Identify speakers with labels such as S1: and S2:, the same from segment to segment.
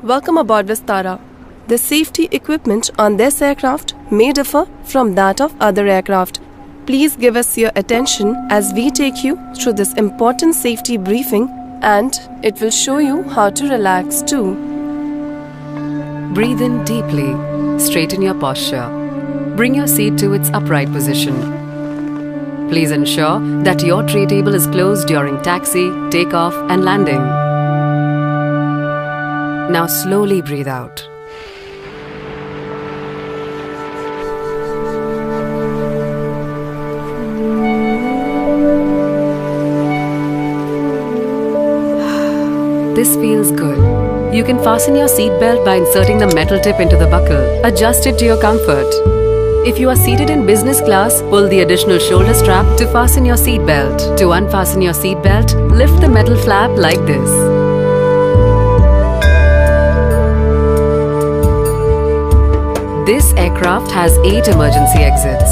S1: Welcome aboard Vistara. The safety equipment on this aircraft may differ from that of other aircraft. Please give us your attention as we take you through this important safety briefing, and it will show you how to relax too.
S2: Breathe in deeply. Straighten your posture. Bring your seat to its upright position. Please ensure that your tray table is closed during taxi, takeoff, and landing. Now slowly breathe out. This feels good. You can fasten your seatbelt by inserting the metal tip into the buckle. Adjust it to your comfort. If you are seated in business class, pull the additional shoulder strap to fasten your seatbelt. To unfasten your seatbelt, lift the metal flap like this. This aircraft has 8 emergency exits.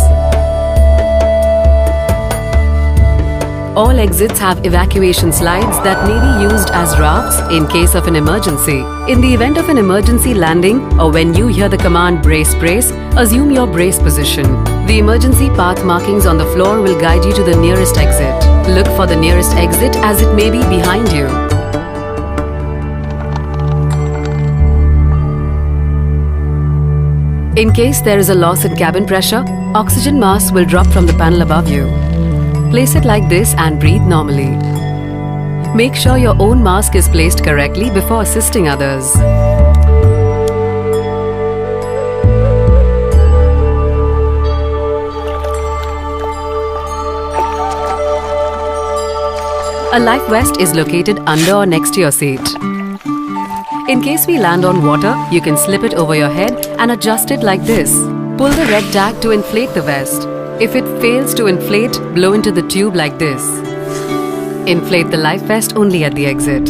S2: All exits have evacuation slides that may be used as rafts in case of an emergency. In the event of an emergency landing or when you hear the command brace, assume your brace position. The emergency path markings on the floor will guide you to the nearest exit. Look for the nearest exit as it may be behind you. In case there is a loss in cabin pressure, oxygen mask will drop from the panel above you. Place it like this and breathe normally. Make sure your own mask is placed correctly before assisting others. A life vest is located under or next to your seat. In case we land on water, you can slip it over your head and adjust it like this. Pull the red tag to inflate the vest. If it fails to inflate, blow into the tube like this. Inflate the life vest only at the exit.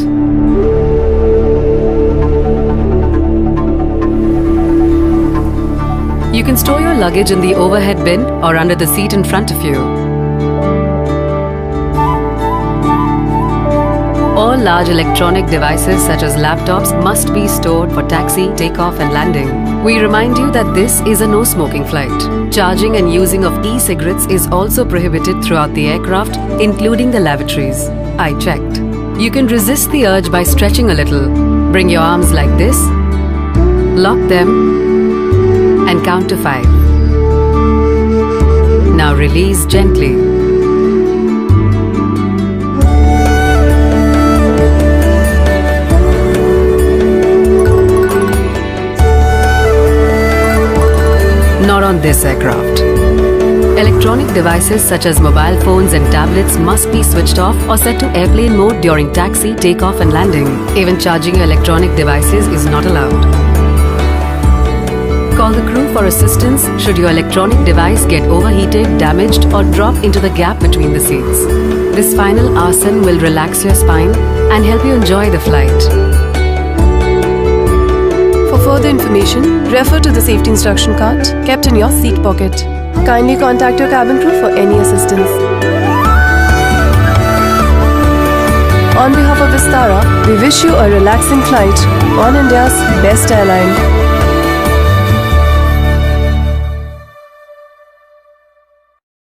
S2: You can store your luggage in the overhead bin or under the seat in front of you. All large electronic devices such as laptops must be stored for taxi, takeoff and landing. We remind you that this is a no-smoking flight. Charging and using of e-cigarettes is also prohibited throughout the aircraft, including the lavatories. I checked. You can resist the urge by stretching a little. Bring your arms like this, lock them and count to 5. Now release gently. Not on this aircraft. Electronic devices such as mobile phones and tablets must be switched off or set to airplane mode during taxi, takeoff and landing. Even charging your electronic devices is not allowed. Call the crew for assistance should your electronic device get overheated, damaged or drop into the gap between the seats. This final asana will relax your spine and help you enjoy the flight.
S1: For further information, refer to the safety instruction card kept in your seat pocket. Kindly contact your cabin crew for any assistance. On behalf of Vistara, we wish you a relaxing flight on India's best airline.